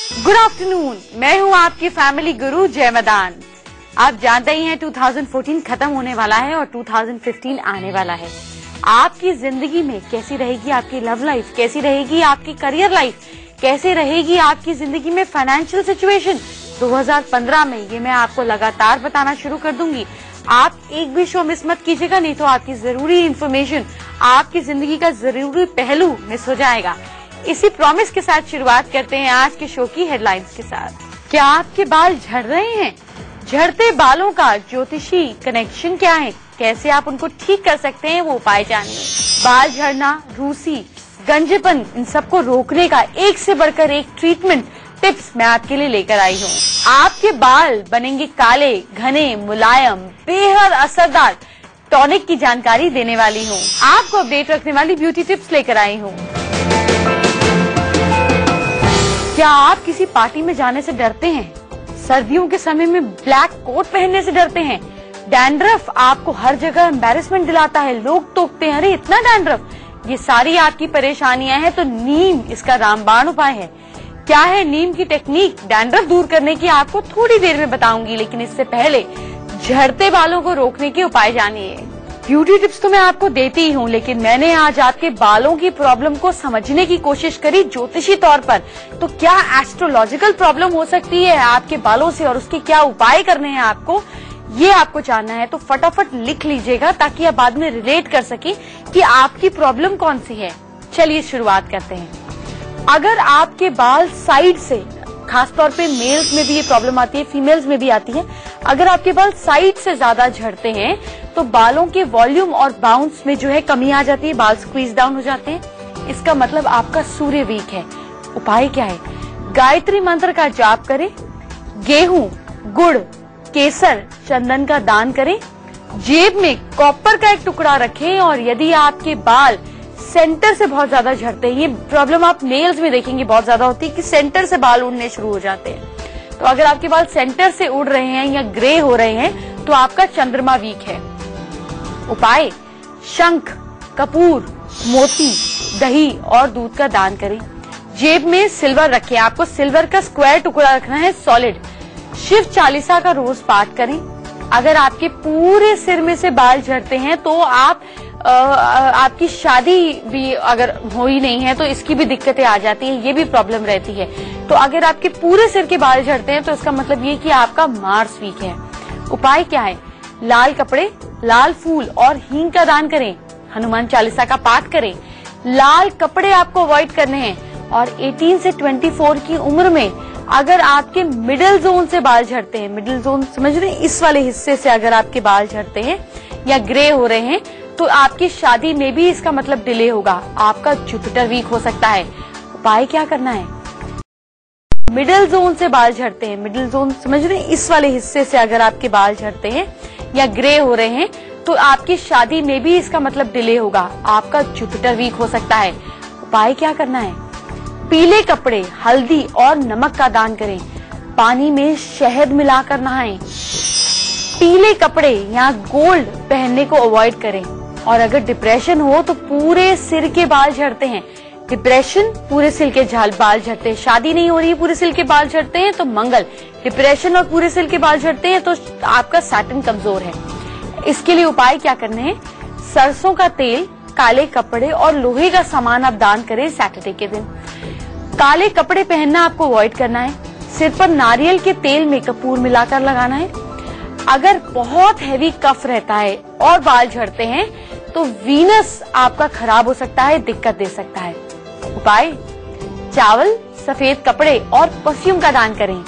Good afternoon, मैं हूँ आपकी फैमिली गुरु जय मदान। आप जानते ही हैं 2014 खत्म होने वाला है और 2015 आने वाला है। आपकी जिंदगी में कैसी रहेगी आपकी लव लाइफ, कैसी रहेगी आपकी करियर लाइफ, कैसे रहेगी आपकी जिंदगी में फाइनेंशियल सिचुएशन 2015 में, ये मैं आपको लगातार बताना शुरू कर दूंगी। आप एक भी शो मिस मत कीजिएगा, नहीं तो आपकी जरूरी इंफॉर्मेशन, आपकी जिंदगी का जरूरी पहलू मिस हो जाएगा। इसी प्रॉमिस के साथ शुरुआत करते हैं आज के शो की हेडलाइंस के साथ। क्या आपके बाल झड़ रहे हैं? झड़ते बालों का ज्योतिषी कनेक्शन क्या है, कैसे आप उनको ठीक कर सकते हैं, वो उपाय जानिए। बाल झड़ना, रूसी, गंजेपन, इन सबको रोकने का एक से बढ़कर एक ट्रीटमेंट टिप्स मैं आपके लिए लेकर आई हूँ। आपके बाल बनेंगे काले, घने, मुलायम, बेहद असरदार टॉनिक की जानकारी देने वाली हूँ। आपको अपडेट रखने वाली ब्यूटी टिप्स लेकर आई हूँ। क्या आप किसी पार्टी में जाने से डरते हैं? सर्दियों के समय में ब्लैक कोट पहनने से डरते हैं? डैंड्रफ आपको हर जगह एम्बैरेसमेंट दिलाता है, लोग टोकते हैं, अरे इतना डैंड्रफ। ये सारी आपकी परेशानियां हैं तो नीम इसका रामबाण उपाय है। क्या है नीम की टेक्निक डैंड्रफ दूर करने की, आपको थोड़ी देर में बताऊंगी, लेकिन इससे पहले झड़ते बालों को रोकने के उपाय जानिए। ब्यूटी टिप्स तो मैं आपको देती ही हूँ, लेकिन मैंने आज आपके बालों की प्रॉब्लम को समझने की कोशिश करी ज्योतिषी तौर पर। तो क्या एस्ट्रोलॉजिकल प्रॉब्लम हो सकती है आपके बालों से और उसके क्या उपाय करने हैं आपको, ये आपको जानना है तो फटाफट लिख लीजिएगा ताकि आप बाद में रिलेट कर सके कि आपकी प्रॉब्लम कौन सी है। चलिए शुरुआत करते हैं। अगर आपके बाल साइड से, खासतौर पे मेल्स में भी ये प्रॉब्लम आती है, फीमेल्स में भी आती है, अगर आपके बाल साइड से ज्यादा झड़ते हैं तो बालों के वॉल्यूम और बाउंस में जो है कमी आ जाती है, बाल स्क्वीज डाउन हो जाते हैं। इसका मतलब आपका सूर्य वीक है। उपाय क्या है? गायत्री मंत्र का जाप करें, गेहूं, गुड़, केसर, चंदन का दान करें, जेब में कॉपर का एक टुकड़ा रखें। और यदि आपके बाल सेंटर से बहुत ज्यादा झड़ते हैं, ये प्रॉब्लम आप मेल्स में देखेंगे बहुत ज्यादा होती है कि सेंटर से बाल उड़ने शुरू हो जाते हैं, तो अगर आपके बाल सेंटर से उड़ रहे हैं या ग्रे हो रहे हैं तो आपका चंद्रमा वीक है। उपाय, शंख, कपूर, मोती, दही और दूध का दान करें। जेब में सिल्वर रखें, आपको सिल्वर का स्क्वायर टुकड़ा रखना है, सॉलिड। शिव चालीसा का रोज पाठ करें। अगर आपके पूरे सिर में से बाल झड़ते हैं तो आपकी शादी भी अगर हो ही नहीं है तो इसकी भी दिक्कतें आ जाती है, ये भी प्रॉब्लम रहती है। तो अगर आपके पूरे सिर के बाल झड़ते हैं तो इसका मतलब ये कि आपका मार्स वीक है। उपाय क्या है? लाल कपड़े, लाल फूल और हींग का दान करें, हनुमान चालीसा का पाठ करें। लाल कपड़े आपको अवॉइड करने हैं। और 18 से 24 की उम्र में अगर आपके मिडिल जोन से बाल झड़ते हैं, मिडिल जोन समझ रहे हैं, इस वाले हिस्से से अगर आपके बाल झड़ते हैं या ग्रे हो रहे हैं तो आपकी शादी में भी इसका मतलब डिले होगा, आपका जुपिटर वीक हो सकता है। उपाय क्या करना है? मिडिल जोन से बाल झड़ते हैं, मिडिल जोन समझ रहे हैं, इस वाले हिस्से से अगर आपके बाल झड़ते हैं या ग्रे हो रहे हैं तो आपकी शादी में भी इसका मतलब डिले होगा, आपका जुपिटर वीक हो सकता है। उपाय क्या करना है? पीले कपड़े, हल्दी और नमक का दान करें, पानी में शहद मिलाकर नहाएं। पीले कपड़े या गोल्ड पहनने को अवॉइड करें। और अगर डिप्रेशन हो तो पूरे सिर के बाल झड़ते हैं, डिप्रेशन पूरे सिर के बाल झड़ते हैं, शादी नहीं हो रही है पूरे सिर के बाल झड़ते हैं तो मंगल, डिप्रेशन और पूरे सिर के बाल झड़ते हैं तो आपका सैटर्न कमजोर है। इसके लिए उपाय क्या करने हैं? सरसों का तेल, काले कपड़े और लोहे का सामान आप दान करें सैटरडे के दिन। काले कपड़े पहनना आपको अवॉइड करना है। सिर पर नारियल के तेल में कपूर मिलाकर लगाना है। अगर बहुत हैवी कफ रहता है और बाल झड़ते हैं तो वीनस आपका खराब हो सकता है, दिक्कत दे सकता है। उपाय, चावल, सफेद कपड़े और परफ्यूम का दान करें।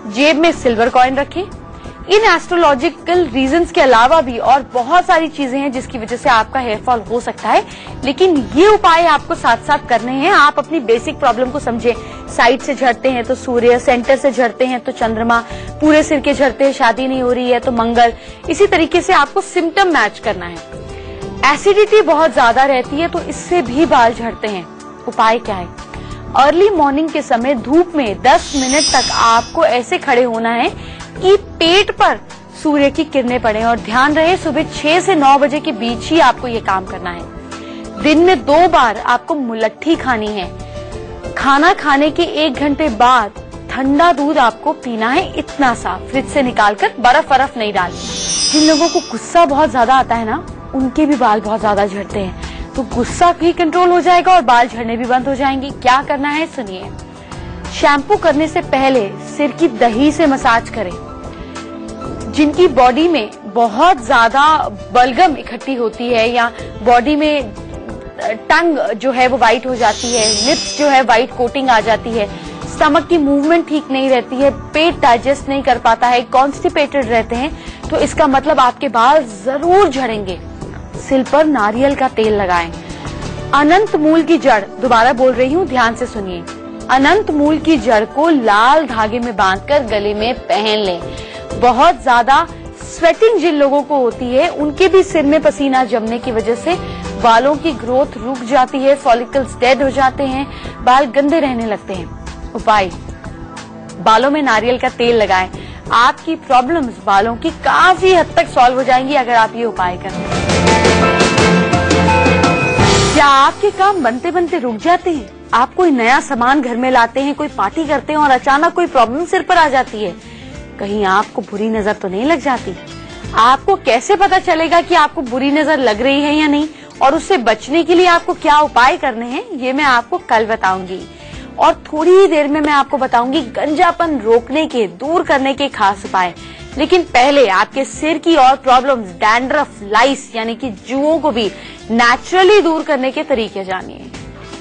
जेब में सिल्वर कॉइन रखें। इन एस्ट्रोलॉजिकल रीजंस के अलावा भी और बहुत सारी चीजें हैं जिसकी वजह से आपका हेयर फॉल हो सकता है, लेकिन ये उपाय आपको साथ साथ करने हैं। आप अपनी बेसिक प्रॉब्लम को समझे। साइड से झड़ते हैं तो सूर्य, सेंटर से झड़ते हैं तो चंद्रमा, पूरे सिर के झड़ते हैं, शादी नहीं हो रही है तो मंगल। इसी तरीके से आपको सिम्टम मैच करना है। एसिडिटी बहुत ज्यादा रहती है तो इससे भी बाल झड़ते हैं। उपाय क्या है? अर्ली मॉर्निंग के समय धूप में 10 मिनट तक आपको ऐसे खड़े होना है कि पेट पर सूर्य की किरणें पड़े। और ध्यान रहे सुबह 6 से 9 बजे के बीच ही आपको ये काम करना है। दिन में 2 बार आपको मुलट्ठी खानी है। खाना खाने के 1 घंटे बाद ठंडा दूध आपको पीना है, इतना सा, फ्रिज से निकालकर, बर्फ नहीं डालनी। जिन लोगों को गुस्सा बहुत ज्यादा आता है ना, उनके भी बाल बहुत ज्यादा झड़ते हैं, तो गुस्सा भी कंट्रोल हो जाएगा और बाल झड़ने भी बंद हो जाएंगे। क्या करना है सुनिए। शैम्पू करने से पहले सिर की दही से मसाज करें। जिनकी बॉडी में बहुत ज्यादा बलगम इकट्ठी होती है या बॉडी में टंग जो है वो व्हाइट हो जाती है, लिप्स जो है व्हाइट कोटिंग आ जाती है, स्टमक की मूवमेंट ठीक नहीं रहती है, पेट डाइजेस्ट नहीं कर पाता है, कॉन्स्टिपेटेड रहते हैं, तो इसका मतलब आपके बाल जरूर झड़ेंगे। सिर पर नारियल का तेल लगाएं। अनंत मूल की जड़, दोबारा बोल रही हूँ, ध्यान से सुनिए। अनंत मूल की जड़ को लाल धागे में बांधकर गले में पहन लें। बहुत ज्यादा स्वेटिंग जिन लोगों को होती है, उनके भी सिर में पसीना जमने की वजह से बालों की ग्रोथ रुक जाती है, फॉलिकल्स डेड हो जाते हैं, बाल गंदे रहने लगते हैं। उपाय, बालों में नारियल का तेल लगाएं। आपकी प्रॉब्लम्स बालों की काफी हद तक सॉल्व हो जाएंगी अगर आप ये उपाय करें। क्या आपके काम बनते बनते रुक जाते हैं? आप कोई नया सामान घर में लाते हैं, कोई पार्टी करते हैं और अचानक कोई प्रॉब्लम सिर पर आ जाती है, कहीं आपको बुरी नजर तो नहीं लग जाती? आपको कैसे पता चलेगा कि आपको बुरी नजर लग रही है या नहीं, और उससे बचने के लिए आपको क्या उपाय करने हैं, ये मैं आपको कल बताऊंगी। और थोड़ी ही देर में मैं आपको बताऊंगी गंजापन रोकने के, दूर करने के खास उपाय। लेकिन पहले आपके सिर की और प्रॉब्लम्स, डैंड्रफ, लाइस यानी कि जुओं को भी नेचुरली दूर करने के तरीके जानिए।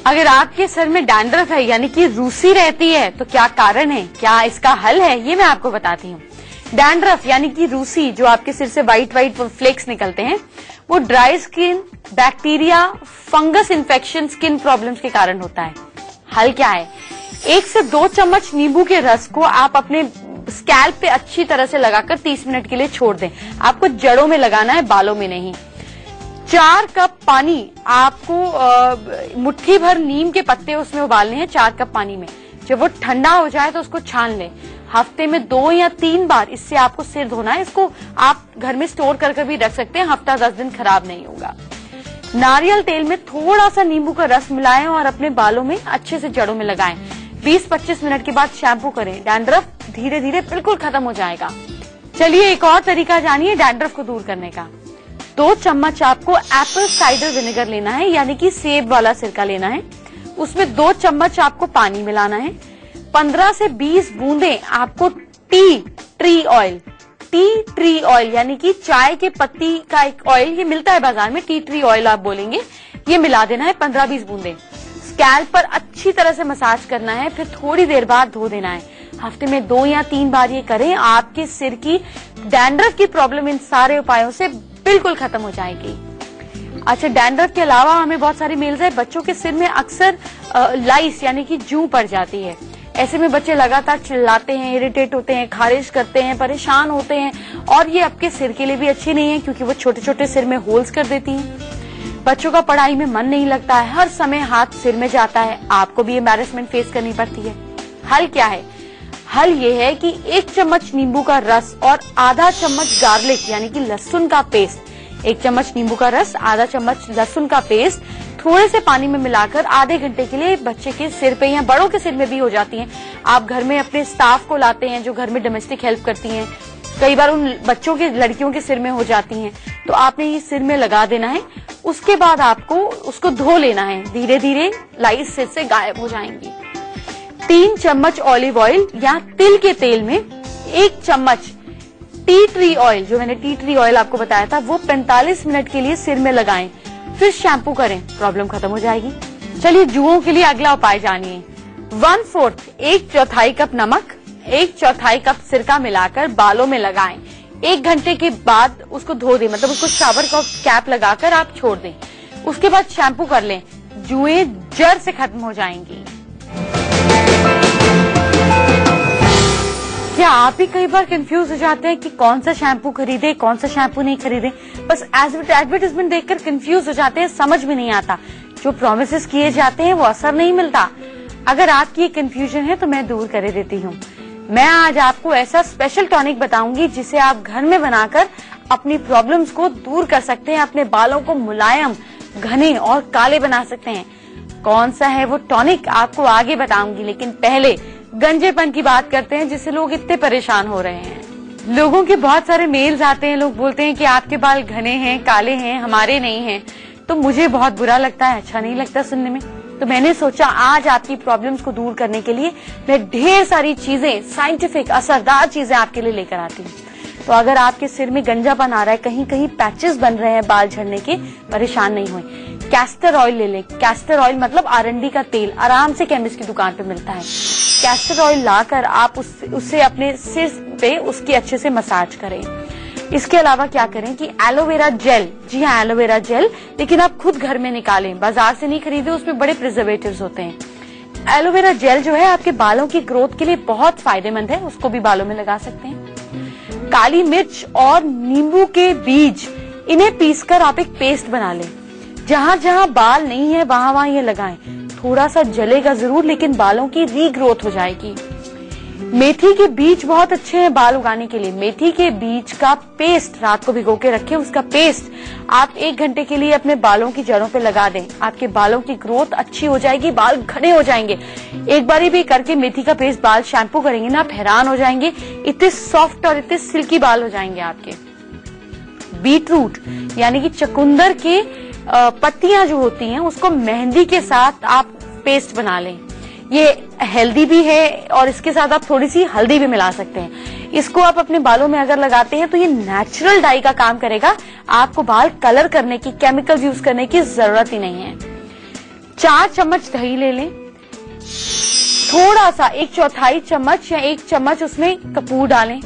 अगर आपके सर में डैंड्रफ है यानी कि रूसी रहती है, तो क्या कारण है, क्या इसका हल है, ये मैं आपको बताती हूँ। डैंड्रफ यानी कि रूसी, जो आपके सिर से व्हाइट फ्लेक्स निकलते हैं, वो dry skin, bacteria, fungus infection, skin problems के कारण होता है। हल क्या है? 1 से 2 चम्मच नींबू के रस को आप अपने स्कैल्प पे अच्छी तरह से लगाकर 30 मिनट के लिए छोड़ दें। आपको जड़ों में लगाना है, बालों में नहीं। 4 कप पानी आपको मुट्ठी भर नीम के पत्ते उसमें उबालने हैं 4 कप पानी में। जब वो ठंडा हो जाए तो उसको छान लें। हफ्ते में 2 या 3 बार इससे आपको सिर धोना है। इसको आप घर में स्टोर करके भी रख सकते हैं, हफ्ता 10 दिन खराब नहीं होगा। नारियल तेल में थोड़ा सा नींबू का रस मिलाएं और अपने बालों में अच्छे से जड़ों में लगाएं। 20-25 मिनट के बाद शैम्पू करें। डैंड्रफ धीरे धीरे बिल्कुल खत्म हो जाएगा। चलिए एक और तरीका जानिए डैंड्रफ को दूर करने का। 2 चम्मच आपको एप्पल साइडर विनेगर लेना है, यानी कि सेब वाला सिरका लेना है। उसमें 2 चम्मच आपको पानी मिलाना है। 15 से 20 बूंदे आपको टी ट्री ऑयल यानी कि चाय के पत्ती का एक ऑयल, ये मिलता है बाजार में, टी ट्री ऑयल आप बोलेंगे, ये मिला देना है 15-20 बूंदे। स्कैल्प पर अच्छी तरह से मसाज करना है, फिर थोड़ी देर बाद धो देना है। हफ्ते में 2 या 3 बार ये करें। आपके सिर की डैंड्रफ की प्रॉब्लम इन सारे उपायों से बिल्कुल खत्म हो जाएगी। अच्छा, डैंड्रफ के अलावा हमें बहुत सारी मेल्स है। बच्चों के सिर में अक्सर लाइस यानी कि जूं पड़ जाती है। ऐसे में बच्चे लगातार चिल्लाते हैं, इरिटेट होते हैं, खारिश करते हैं, परेशान होते हैं, और ये आपके सिर के लिए भी अच्छी नहीं है क्योंकि वो छोटे छोटे सिर में होल्स कर देती हैं। बच्चों का पढ़ाई में मन नहीं लगता है, हर समय हाथ सिर में जाता है, आपको भी एम्बैरेसमेंट फेस करनी पड़ती है। हल क्या है? हल ये है कि 1 चम्मच नींबू का रस और आधा चम्मच गार्लिक यानी कि लहसुन का पेस्ट, 1 चम्मच नींबू का रस, आधा चम्मच लहसुन का पेस्ट थोड़े से पानी में मिलाकर आधे घंटे के लिए बच्चे के सिर पे या बड़ों के सिर में भी हो जाती हैं। आप घर में अपने स्टाफ को लाते हैं जो घर में डोमेस्टिक हेल्प करती हैं, कई बार उन बच्चों के, लड़कियों के सिर में हो जाती हैं, तो आपने ये सिर में लगा देना है। उसके बाद आपको उसको धो लेना है, धीरे धीरे लाइस सिर से गायब हो जाएंगी। 3 चम्मच ऑलिव ऑयल या तिल के तेल में 1 चम्मच टी ट्री ऑयल, जो मैंने टी ट्री ऑयल आपको बताया था, वो 45 मिनट के लिए सिर में लगाएं, फिर शैम्पू करें, प्रॉब्लम खत्म हो जाएगी। चलिए जुओं के लिए अगला उपाय जानिए। 1/4 1/4 कप नमक, 1/4 कप सिरका मिलाकर बालों में लगाएं। 1 घंटे के बाद उसको धो दें, मतलब उसको शावर का कैप लगाकर आप छोड़ दें। उसके बाद शैम्पू कर लें, जुएं जड़ से खत्म हो जाएंगी। क्या आप भी कई बार कंफ्यूज हो जाते हैं कि कौन सा शैम्पू खरीदे, कौन सा शैम्पू नहीं खरीदे? बस एडवर्टाइजमेंट देखकर कंफ्यूज हो जाते हैं, समझ में नहीं आता, जो प्रोमिसेस किए जाते हैं वो असर नहीं मिलता। अगर आपकी ये कंफ्यूजन है तो मैं दूर कर देती हूँ। मैं आज आपको ऐसा स्पेशल टॉनिक बताऊंगी जिसे आप घर में बनाकर अपनी प्रॉब्लम्स को दूर कर सकते हैं, अपने बालों को मुलायम, घने और काले बना सकते हैं। कौन सा है वो टॉनिक आपको आगे बताऊंगी, लेकिन पहले गंजेपन की बात करते हैं जिससे लोग इतने परेशान हो रहे हैं। लोगों के बहुत सारे मेल्स आते हैं, लोग बोलते हैं कि आपके बाल घने हैं, काले हैं, हमारे नहीं हैं। तो मुझे बहुत बुरा लगता है, अच्छा नहीं लगता सुनने में। तो मैंने सोचा आज आपकी प्रॉब्लम्स को दूर करने के लिए मैं ढेर सारी चीजें, साइंटिफिक असरदार चीजें आपके लिए लेकर आती हूँ। तो अगर आपके सिर में गंजापन आ रहा है, कहीं कहीं पैचेस बन रहे हैं बाल झड़ने के, परेशान नहीं हुए। कैस्टर ऑयल ले लें। कैस्टर ऑयल मतलब आरंडी का तेल, आराम से केमिस्ट की दुकान पे मिलता है। कैस्टर ऑयल लाकर आप उससे अपने सिर पे उसकी अच्छे से मसाज करें। इसके अलावा क्या करें कि एलोवेरा जेल, जी हाँ एलोवेरा जेल, लेकिन आप खुद घर में निकालें, बाजार से नहीं खरीदे, उसमें बड़े प्रिजर्वेटिव्स होते हैं। एलोवेरा जेल जो है आपके बालों की ग्रोथ के लिए बहुत फायदेमंद है, उसको भी बालों में लगा सकते हैं। काली मिर्च और नींबू के बीज, इन्हें पीसकर आप एक पेस्ट बना लें। जहां जहां बाल नहीं है वहां वहां ये लगाएं। थोड़ा सा जलेगा जरूर, लेकिन बालों की रीग्रोथ हो जाएगी। मेथी के बीज बहुत अच्छे हैं बाल उगाने के लिए। मेथी के बीज का पेस्ट रात को भिगो के रखें, उसका पेस्ट आप 1 घंटे के लिए अपने बालों की जड़ों पे लगा दें। आपके बालों की ग्रोथ अच्छी हो जाएगी, बाल घने हो जाएंगे। एक बारी भी करके मेथी का पेस्ट बाल शैम्पू करेंगे ना, आप हैरान हो जाएंगे, इतने सॉफ्ट और इतने सिल्की बाल हो जाएंगे आपके। बीटरूट यानी कि चुकंदर के पत्तियां जो होती हैं, उसको मेहंदी के साथ आप पेस्ट बना लें। ये हेल्दी भी है और इसके साथ आप थोड़ी सी हल्दी भी मिला सकते हैं। इसको आप अपने बालों में अगर लगाते हैं तो ये नेचुरल डाई का काम करेगा। आपको बाल कलर करने की, केमिकल यूज करने की जरूरत ही नहीं है। 4 चम्मच दही ले लें। थोड़ा सा 1/4 चम्मच या 1 चम्मच उसमें कपूर डालें।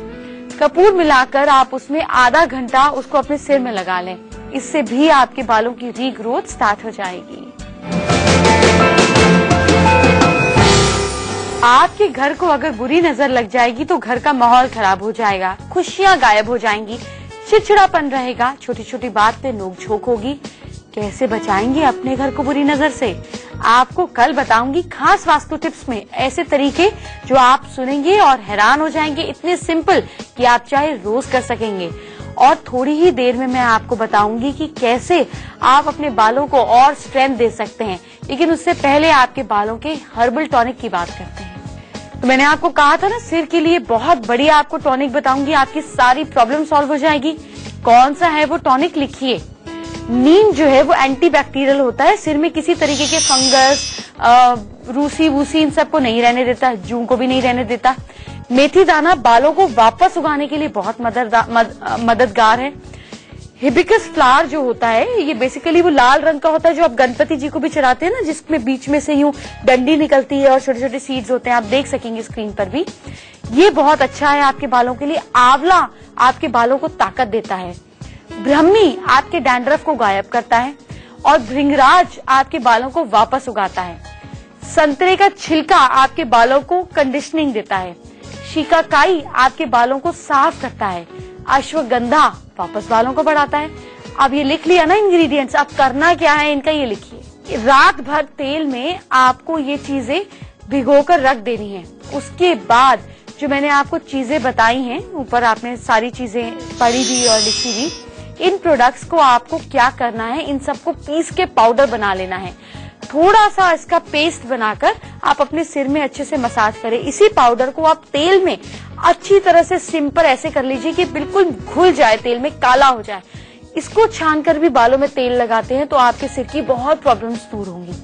कपूर मिलाकर आप उसमें आधा घंटा उसको अपने सिर में लगा लें। इससे भी आपके बालों की रीग्रोथ स्टार्ट हो जाएगी। आपके घर को अगर बुरी नजर लग जाएगी तो घर का माहौल खराब हो जाएगा, खुशियां गायब हो जाएंगी, चिड़चिड़ापन रहेगा, छोटी छोटी बात पे नोकझोंक होगी। कैसे बचाएंगे अपने घर को बुरी नजर से? आपको कल बताऊंगी खास वास्तु टिप्स में ऐसे तरीके जो आप सुनेंगे और हैरान हो जाएंगे, इतने सिंपल कि आप चाहे रोज कर सकेंगे। और थोड़ी ही देर में मैं आपको बताऊंगी कि कैसे आप अपने बालों को और स्ट्रेंथ दे सकते हैं। लेकिन उससे पहले आपके बालों के हर्बल टॉनिक की बात करते हैं। तो मैंने आपको कहा था ना, सिर के लिए बहुत बढ़िया आपको टॉनिक बताऊंगी, आपकी सारी प्रॉब्लम सॉल्व हो जाएगी। कौन सा है वो टॉनिक, लिखिए। नीम जो है वो एंटीबैक्टीरियल होता है, सिर में किसी तरीके के फंगस, रूसी वूसी इन सबको नहीं रहने देता, जू को भी नहीं रहने देता। मेथी दाना बालों को वापस उगाने के लिए बहुत मददगार है। हिबिस्कस फ्लावर जो होता है, ये बेसिकली वो लाल रंग का होता है जो आप गणपति जी को भी चढ़ाते हैं ना, जिसमें बीच में से यूं डंडी निकलती है और छोटे छोटे सीड्स होते हैं, आप देख सकेंगे स्क्रीन पर भी। ये बहुत अच्छा है आपके बालों के लिए। आंवला आपके बालों को ताकत देता है। ब्रह्मी आपके डैंड्रफ को गायब करता है और भृंगराज आपके बालों को वापस उगाता है। संतरे का छिलका आपके बालों को कंडीशनिंग देता है। शिकाकाई आपके बालों को साफ करता है। अश्वगंधा वापस बालों को बढ़ाता है। अब ये लिख लिया ना इंग्रेडिएंट्स, अब करना क्या है इनका ये लिखिए। रात भर तेल में आपको ये चीजें भिगोकर रख देनी है। उसके बाद जो मैंने आपको चीजें बताई हैं, ऊपर आपने सारी चीजें पढ़ी भी और लिखी भी, इन प्रोडक्ट्स को आपको क्या करना है, इन सबको पीस के पाउडर बना लेना है। थोड़ा सा इसका पेस्ट बनाकर आप अपने सिर में अच्छे से मसाज करें। इसी पाउडर को आप तेल में अच्छी तरह से सिंपल ऐसे कर लीजिए कि बिल्कुल घुल जाए, तेल में काला हो जाए। इसको छानकर भी बालों में तेल लगाते हैं तो आपके सिर की बहुत प्रॉब्लम्स दूर होंगी।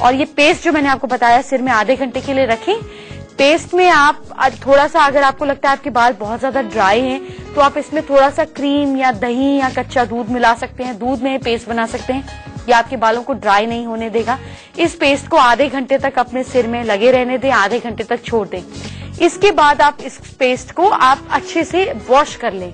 और ये पेस्ट जो मैंने आपको बताया, सिर में आधे घंटे के लिए रखें। पेस्ट में आप थोड़ा सा, अगर आपको लगता है आपके बाल बहुत ज्यादा ड्राई हैं, तो आप इसमें थोड़ा सा क्रीम या दही या कच्चा दूध मिला सकते हैं। दूध में पेस्ट बना सकते हैं, ये आपके बालों को ड्राई नहीं होने देगा। इस पेस्ट को आधे घंटे तक अपने सिर में लगे रहने दें, आधे घंटे तक छोड़ दें। इसके बाद आप इस पेस्ट को आप अच्छे से वॉश कर लें।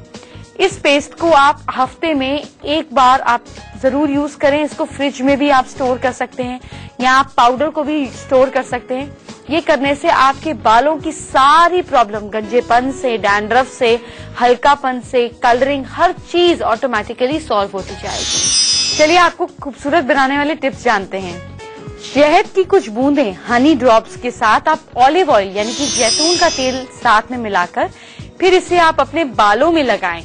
इस पेस्ट को आप हफ्ते में 1 बार आप जरूर यूज करें। इसको फ्रिज में भी आप स्टोर कर सकते हैं या आप पाउडर को भी स्टोर कर सकते हैं। ये करने से आपके बालों की सारी प्रॉब्लम, गंजेपन से, डैंड्रफ से, हल्कापन से, कलरिंग, हर चीज ऑटोमेटिकली सॉल्व होती जाएगी। चलिए आपको खूबसूरत बनाने वाले टिप्स जानते हैं। शहद की कुछ बूंदें हनी ड्रॉप्स के साथ आप ऑलिव ऑयल यानी कि जैतून का तेल साथ में मिलाकर फिर इसे आप अपने बालों में लगाएं।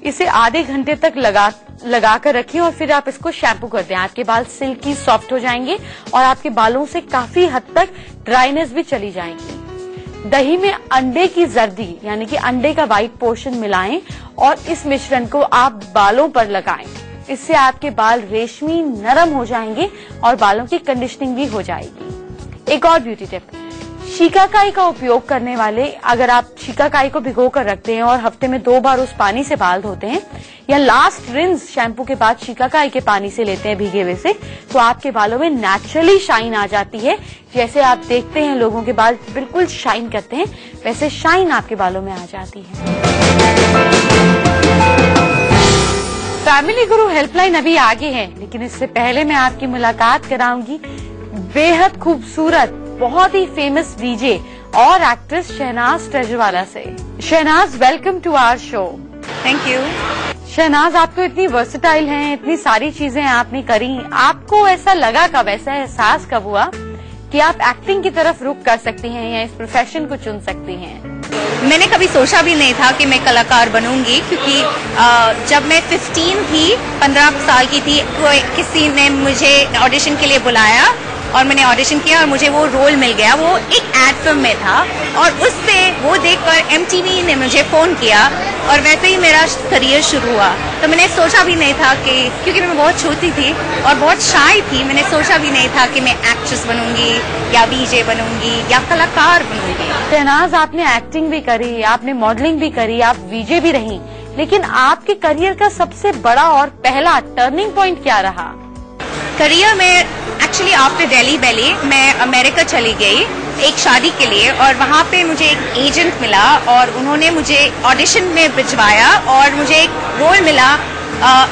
इसे आधे घंटे तक लगा कर रखें और फिर आप इसको शैम्पू कर दें। आपके बाल सिल्की सॉफ्ट हो जाएंगे और आपके बालों से काफी हद तक ड्राइनेस भी चली जाएगी। दही में अंडे की जर्दी यानी कि अंडे का व्हाइट पोर्शन मिलाएं और इस मिश्रण को आप बालों पर लगाएं। इससे आपके बाल रेशमी नरम हो जाएंगे और बालों की कंडीशनिंग भी हो जाएगी। एक और ब्यूटी टिप, शिकाकाई का उपयोग करने वाले अगर आप शिकाकाई को भिगो कर रखते हैं और हफ्ते में 2 बार उस पानी से बाल धोते हैं या लास्ट रिंस शैम्पू के बाद शिकाकाई के पानी से लेते हैं भीगे हुए से, तो आपके बालों में नेचुरली शाइन आ जाती है। जैसे आप देखते हैं लोगों के बाल बिल्कुल शाइन करते हैं, वैसे शाइन आपके बालों में आ जाती है। फैमिली गुरु हेल्पलाइन अभी आगे है, लेकिन इससे पहले मैं आपकी मुलाकात कराऊंगी बेहद खूबसूरत बहुत ही फेमस डीजे और एक्ट्रेस शहनाज ट्रेजरवाला से। Shehnaz, welcome to our show. Thank you. Shehnaz, आप तो इतनी वर्सेटाइल हैं, इतनी सारी चीजें आपने करी, आपको ऐसा लगा कब, ऐसा एहसास कब हुआ कि आप एक्टिंग की तरफ रुख कर सकती हैं या इस प्रोफेशन को चुन सकती हैं? मैंने कभी सोचा भी नहीं था कि मैं कलाकार बनूंगी, क्योंकि जब मैं 15 थी, 15 साल की थी, किसी ने मुझे ऑडिशन के लिए बुलाया और मैंने ऑडिशन किया और मुझे वो रोल मिल गया। वो एक एड फिल्म में था और उससे वो देखकर MTV ने मुझे फोन किया और वैसे ही मेरा करियर शुरू हुआ। तो मैंने सोचा भी नहीं था कि, क्योंकि मैं बहुत छोटी थी और बहुत शाय थी, मैंने सोचा भी नहीं था कि मैं एक्ट्रेस बनूंगी या VJ बनूंगी या कलाकार बनूंगी। शहनाज, आपने एक्टिंग भी करी, आपने मॉडलिंग भी करी, आप VJ भी रही, लेकिन आपके करियर का सबसे बड़ा और पहला टर्निंग पॉइंट क्या रहा? करियर में एक्चुअली आफ्टर दिल्ली बैली मैं अमेरिका चली गई एक शादी के लिए और वहाँ पे मुझे एक एजेंट मिला और उन्होंने मुझे ऑडिशन में भिजवाया और मुझे एक रोल मिला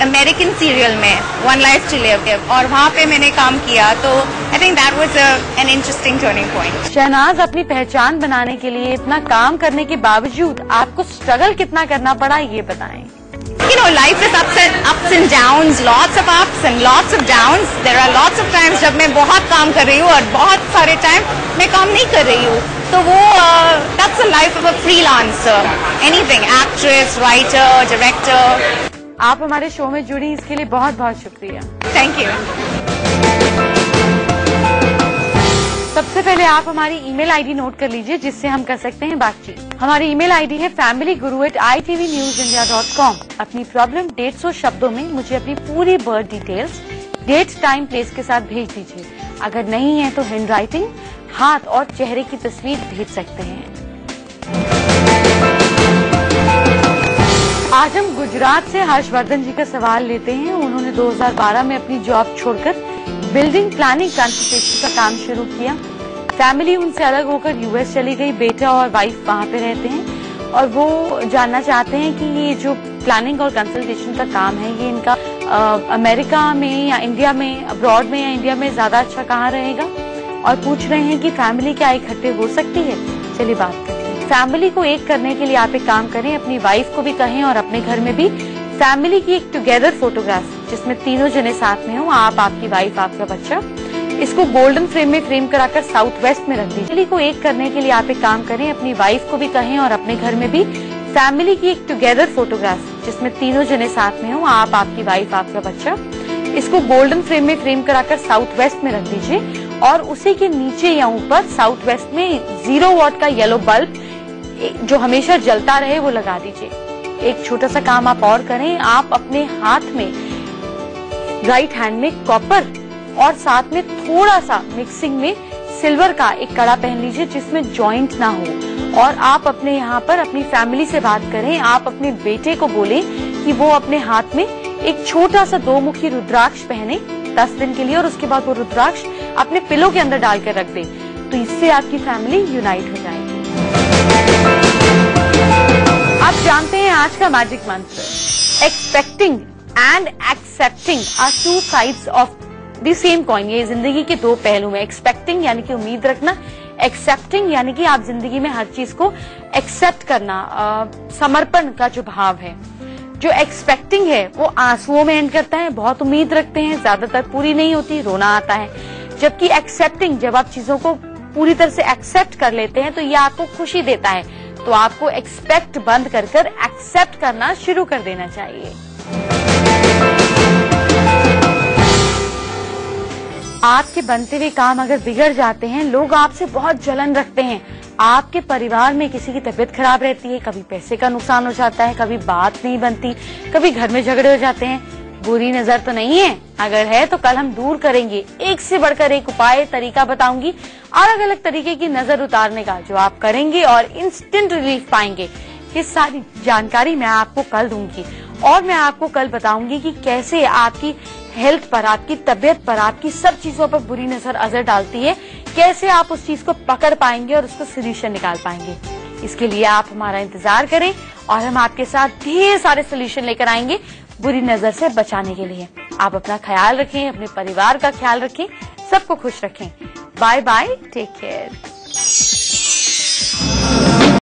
अमेरिकन सीरियल में वन लाइफ टू लिव और वहाँ पे मैंने काम किया। तो I think that was an interesting turning point. Shehnaz, अपनी पहचान बनाने के लिए इतना काम करने के बावजूद आपको स्ट्रगल कितना करना पड़ा, ये बताएं। You know, life is ups and downs, lots of ups and lots of downs. There are lots of times जब मैं बहुत काम कर रही हूँ और बहुत सारे टाइम मैं काम नहीं कर रही हूँ, तो वो that's the life of a freelancer. Anything, actress, writer, director. आप हमारे शो में जुड़ी, इसके लिए बहुत बहुत शुक्रिया। Thank you. सबसे पहले आप हमारी ईमेल आईडी नोट कर लीजिए जिससे हम कर सकते हैं बातचीत। हमारी ईमेल आईडी है familyguru@itvnewsindia.com। अपनी प्रॉब्लम 150 शब्दों में मुझे अपनी पूरी birth details, date, time, place के साथ भेज दीजिए। अगर नहीं है तो हैंड राइटिंग, हाथ और चेहरे की तस्वीर भेज सकते हैं। आज हम गुजरात से हर्षवर्धन जी का सवाल लेते हैं। उन्होंने 2012 में अपनी जॉब छोड़कर बिल्डिंग प्लानिंग कंसल्टेशन का काम शुरू किया। फैमिली उनसे अलग होकर US चली गई, बेटा और वाइफ वहाँ पे रहते हैं और वो जानना चाहते हैं कि ये जो प्लानिंग और कंसल्टेशन का काम है ये इनका अमेरिका में या इंडिया में, अब्रॉड में या इंडिया में ज्यादा अच्छा कहाँ रहेगा, और पूछ रहे हैं कि फैमिली क्या इकट्ठे हो सकती है। चलिए बात करते हैं। फैमिली को एक करने के लिए आप एक काम करें, अपनी वाइफ को भी कहें और अपने घर में भी फैमिली की एक टुगेदर फोटोग्राफ जिसमें तीनों जने साथ में हो, आप, आपकी वाइफ, आपका बच्चा, इसको गोल्डन फ्रेम में फ्रेम कराकर साउथ वेस्ट में रख दीजिए। फैमिली को एक करने के लिए आप एक काम करें, अपनी वाइफ को भी कहें और अपने घर में भी फैमिली की एक टुगेदर फोटोग्राफ जिसमें तीनों जने साथ में हो, आप, आपकी वाइफ, आपका बच्चा, इसको गोल्डन फ्रेम में फ्रेम कराकर साउथ वेस्ट में रख दीजिए और उसी के नीचे या ऊपर साउथ वेस्ट में 0 वॉट का येलो बल्ब जो हमेशा जलता रहे वो लगा दीजिए। एक छोटा सा काम आप और करें, आप अपने हाथ में राइट हैंड में कॉपर और साथ में थोड़ा सा मिक्सिंग में सिल्वर का एक कड़ा पहन लीजिए जिसमें जॉइंट ना हो और आप अपने यहाँ पर अपनी फैमिली से बात करें। आप अपने बेटे को बोलें कि वो अपने हाथ में एक छोटा सा 2 मुखी रुद्राक्ष पहने 10 दिन के लिए और उसके बाद वो रुद्राक्ष अपने पिलो के अंदर डालकर रख दे, तो इससे आपकी फैमिली यूनाइट हो जाएगी। आप जानते हैं आज का मैजिक मंत्र, expecting and accepting are 2 sides of the same coin. ये जिंदगी के 2 पहलू हैं। एक्सपेक्टिंग यानी कि उम्मीद रखना, एक्सेप्टिंग यानी कि आप जिंदगी में हर चीज को एक्सेप्ट करना, समर्पण का जो भाव है। जो एक्सपेक्टिंग है वो आंसुओं में एंड करता है, बहुत उम्मीद रखते हैं, ज्यादातर पूरी नहीं होती, रोना आता है। जबकि एक्सेप्टिंग, जब आप चीजों को पूरी तरह से एक्सेप्ट कर लेते हैं तो ये आपको खुशी देता है। तो आपको एक्सपेक्ट बंद कर एक्सेप्ट करना शुरू कर देना चाहिए। आपके बनते हुए काम अगर बिगड़ जाते हैं, लोग आपसे बहुत जलन रखते हैं, आपके परिवार में किसी की तबीयत खराब रहती है, कभी पैसे का नुकसान हो जाता है, कभी बात नहीं बनती, कभी घर में झगड़े हो जाते हैं, बुरी नजर तो नहीं है? अगर है तो कल हम दूर करेंगे। एक से बढ़कर एक उपाय तरीका बताऊंगी, अलग अलग तरीके की नजर उतारने का, जो आप करेंगे और इंस्टेंट रिलीफ पाएंगे। ये सारी जानकारी मैं आपको कल दूंगी और मैं आपको कल बताऊंगी कि कैसे आपकी हेल्थ पर, आपकी तबीयत पर, आपकी सब चीजों पर बुरी नजर असर डालती है, कैसे आप उस चीज को पकड़ पाएंगे और उसको सोल्यूशन निकाल पाएंगे। इसके लिए आप हमारा इंतजार करें और हम आपके साथ ढेर सारे सोल्यूशन लेकर आएंगे बुरी नजर से बचाने के लिए। आप अपना ख्याल रखें, अपने परिवार का ख्याल रखें, सबको खुश रखें। Bye bye, take care.